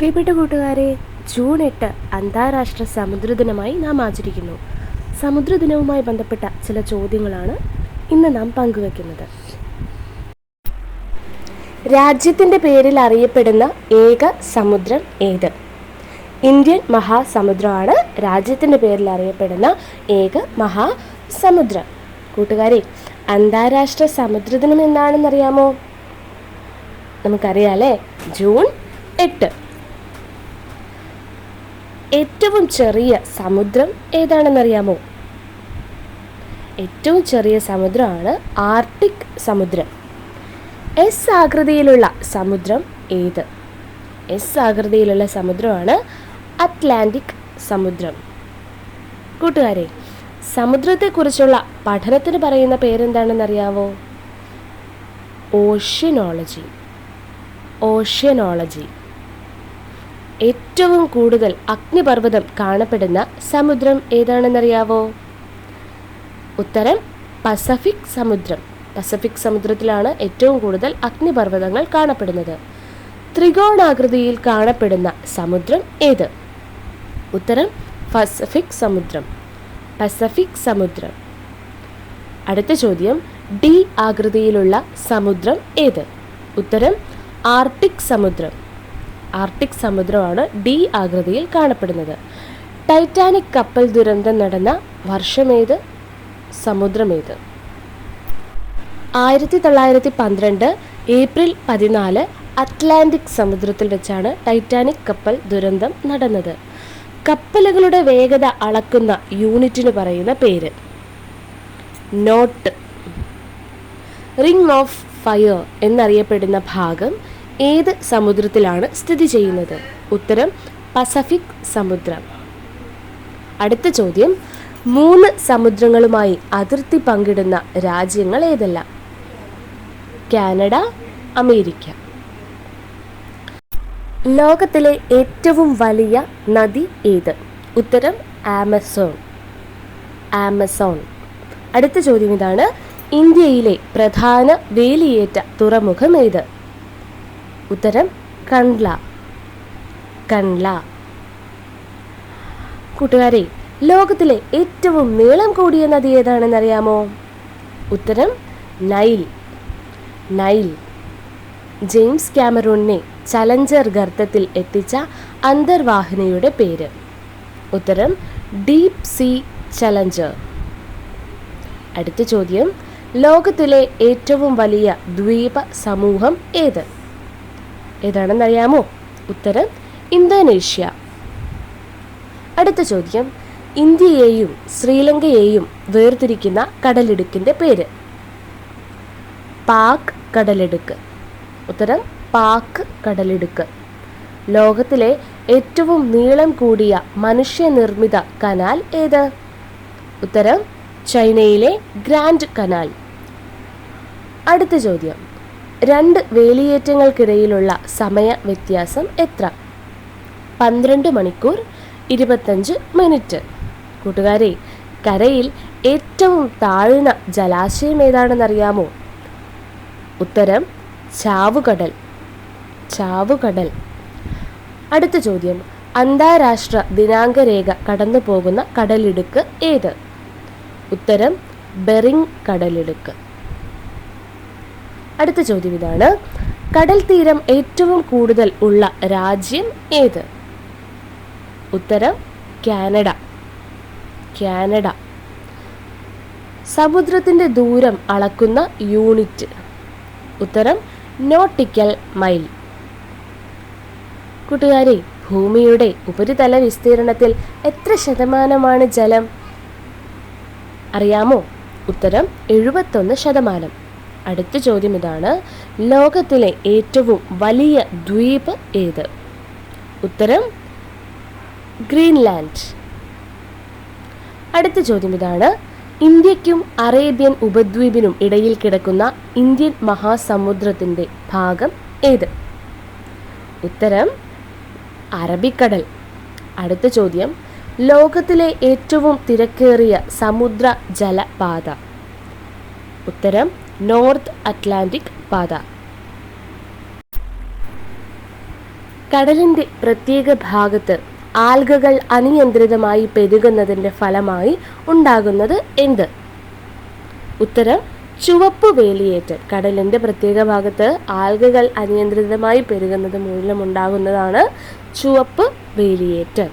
പ്രിയപ്പെട്ട കൂട്ടുകാരെ, ജൂൺ 8 അന്താരാഷ്ട്ര സമുദ്രദിനമായി നാം ആചരിക്കുന്നു. സമുദ്രദിനവുമായി ബന്ധപ്പെട്ട ചില ചോദ്യങ്ങളാണ് ഇന്ന് നാം പങ്കുവെക്കുന്നത്. രാജ്യത്തിൻ്റെ പേരിൽ അറിയപ്പെടുന്ന ഏക സമുദ്രം ഏത്? ഇന്ത്യൻ മഹാസമുദ്രമാണ് രാജ്യത്തിൻ്റെ പേരിൽ അറിയപ്പെടുന്ന ഏക മഹാസമുദ്രം. കൂട്ടുകാരെ, അന്താരാഷ്ട്ര സമുദ്രദിനം എന്താണെന്നറിയാമോ? നമുക്കറിയാം അല്ലേ? ജൂൺ 8. ഏറ്റവും ചെറിയ സമുദ്രം ഏതാണെന്നറിയാമോ? ഏറ്റവും ചെറിയ സമുദ്രമാണ് ആർട്ടിക് സമുദ്രം. എസ് ആകൃതിയിലുള്ള സമുദ്രം ഏത്? എസ് ആകൃതിയിലുള്ള സമുദ്രമാണ് അറ്റ്ലാന്റിക് സമുദ്രം. കൂട്ടുകാരെ, സമുദ്രത്തെക്കുറിച്ചുള്ള പഠനത്തിന് പറയുന്ന പേരെന്താണെന്നറിയാമോ? ഓഷ്യനോളജി. ഓഷ്യനോളജി. ഏറ്റവും കൂടുതൽ അഗ്നിപർവ്വതം കാണപ്പെടുന്ന സമുദ്രം ഏതാണെന്നറിയാവോ? ഉത്തരം പസഫിക് സമുദ്രം. പസഫിക് സമുദ്രത്തിലാണ് ഏറ്റവും കൂടുതൽ അഗ്നിപർവ്വതങ്ങൾ കാണപ്പെടുന്നത്. ത്രികോണാകൃതിയിൽ കാണപ്പെടുന്ന സമുദ്രം ഏത്? ഉത്തരം പസഫിക് സമുദ്രം. പസഫിക് സമുദ്രം. അടുത്ത ചോദ്യം, ഡി ആകൃതിയിലുള്ള സമുദ്രം ഏത്? ഉത്തരം ആർട്ടിക് സമുദ്രം. ആർട്ടിക് സമുദ്രമാണ് ഡി ആകൃതിയിൽ കാണപ്പെടുന്നത്. ടൈറ്റാനിക് കപ്പൽ ദുരന്തം നടന്ന വർഷമേത്? സമുദ്രമേത്? 1912 ഏപ്രിൽ 14 അറ്റ്ലാന്റിക് സമുദ്രത്തിൽ വെച്ചാണ് ടൈറ്റാനിക് കപ്പൽ ദുരന്തം നടന്നത്. കപ്പലുകളുടെ വേഗത അളക്കുന്ന യൂണിറ്റിന് പറയുന്ന പേര്? നോട്ട്. റിംഗ് ഓഫ് ഫയർ എന്നറിയപ്പെടുന്ന ഭാഗം ഏത് സമുദ്രത്തിലാണ് സ്ഥിതി ചെയ്യുന്നത്? ഉത്തരം പസഫിക് സമുദ്രം. അടുത്ത ചോദ്യം, 3 സമുദ്രങ്ങളുമായി അതിർത്തി പങ്കിടുന്ന രാജ്യങ്ങൾ ഏതെല്ലാം? Canada, America. ലോകത്തിലെ ഏറ്റവും വലിയ നദി ഏത്? ഉത്തരം ആമസോൺ. ആമസോൺ. അടുത്ത ചോദ്യം ഇതാണ്, ഇന്ത്യയിലെ പ്രധാന വേലിയേറ്റ തുറമുഖം ഏത്? ഉത്തരം കണ്ട്ല. കണ്ട്ല. കൂട്ടുകാരെ, ലോകത്തിലെ ഏറ്റവും നീളം കൂടിയ നദി ഏതാണെന്നറിയാമോ? ഉത്തരം നൈൽ. നൈൽ. ജെയിംസ് കാമറൂണിനെ ചലഞ്ചർ ഗർത്തത്തിൽ എത്തിച്ച അന്തർവാഹിനിയുടെ പേര്? ഉത്തരം ഡീപ് സീ ചലഞ്ചർ. അടുത്ത ചോദ്യം, ലോകത്തിലെ ഏറ്റവും വലിയ ദ്വീപ സമൂഹം ഏത്? ഏതാണെന്നറിയാമോ? ഉത്തരം ഇന്തോനേഷ്യ. അടുത്ത ചോദ്യം, ഇന്ത്യയെയും ശ്രീലങ്കയെയും വേർതിരിക്കുന്ന കടലിടുക്കിൻ്റെ പേര്? പാക് കടലിടുക്ക്. ഉത്തരം പാക് കടലിടുക്ക്. ലോകത്തിലെ ഏറ്റവും നീളം കൂടിയ മനുഷ്യനിർമ്മിത കനാൽ ഏത്? ഉത്തരം ചൈനയിലെ ഗ്രാൻഡ് കനാൽ. അടുത്ത ചോദ്യം, 2 വേലിയേറ്റങ്ങൾക്കിടയിലുള്ള സമയ വ്യത്യാസം എത്ര? 12 മണിക്കൂർ 25 മിനിറ്റ്. കൂട്ടുകാരെ, കരയിൽ ഏറ്റവും താഴ്ന്ന ജലാശയം ഏതാണെന്നറിയാമോ? ഉത്തരം ചാവുകടൽ. ചാവുകടൽ. അടുത്ത ചോദ്യം, അന്താരാഷ്ട്ര ദിനാങ്കരേഖ കടന്നു പോകുന്ന കടലിടുക്ക് ഏത്? ഉത്തരം ബെറിങ് കടലിടുക്ക്. അടുത്ത ചോദ്യം ഇതാണ്, കടൽ തീരം ഏറ്റവും കൂടുതൽ ഉള്ള രാജ്യം ഏത്? ഉത്തരം കാനഡ. കാനഡ. സമുദ്രത്തിൻ്റെ ദൂരം അളക്കുന്ന യൂണിറ്റ്? ഉത്തരം നോട്ടിക്കൽ മൈൽ. കൂട്ടുകാരെ, ഭൂമിയുടെ ഉപരിതല വിസ്തീർണത്തിൽ എത്ര ശതമാനമാണ് ജലം? അറിയാമോ? ഉത്തരം 71%. അടുത്ത ചോദ്യം ഇതാണ്, ലോകത്തിലെ ഏറ്റവും വലിയ ദ്വീപ് ഏത്? ഉത്തരം ഗ്രീൻലാൻഡ്. അടുത്ത ചോദ്യം ഇതാണ്, ഇന്ത്യക്കും അറേബ്യൻ ഉപദ്വീപിനും ഇടയിൽ കിടക്കുന്ന ഇന്ത്യൻ മഹാസമുദ്രത്തിൻ്റെ ഭാഗം ഏത്? ഉത്തരം അറബിക്കടൽ. അടുത്ത ചോദ്യം, ലോകത്തിലെ ഏറ്റവും തിരക്കേറിയ സമുദ്ര ജലപാത? ഉത്തരം നോർത്ത് അറ്റ്ലാന്റിക് പാത. കടലിൻ്റെ പ്രത്യേക ഭാഗത്ത് ആൽഗകൾ അനിയന്ത്രിതമായി പെരുകുന്നതിൻ്റെ ഫലമായി ഉണ്ടാകുന്നത് എന്ത്? ഉത്തരം ചുവപ്പ് വേലിയേറ്റം. കടലിൻ്റെ പ്രത്യേക ഭാഗത്ത് ആൽഗകൾ അനിയന്ത്രിതമായി പെരുകുന്നത് മൂലമുണ്ടാകുന്നതാണ് ചുവപ്പ് വേലിയേറ്റം.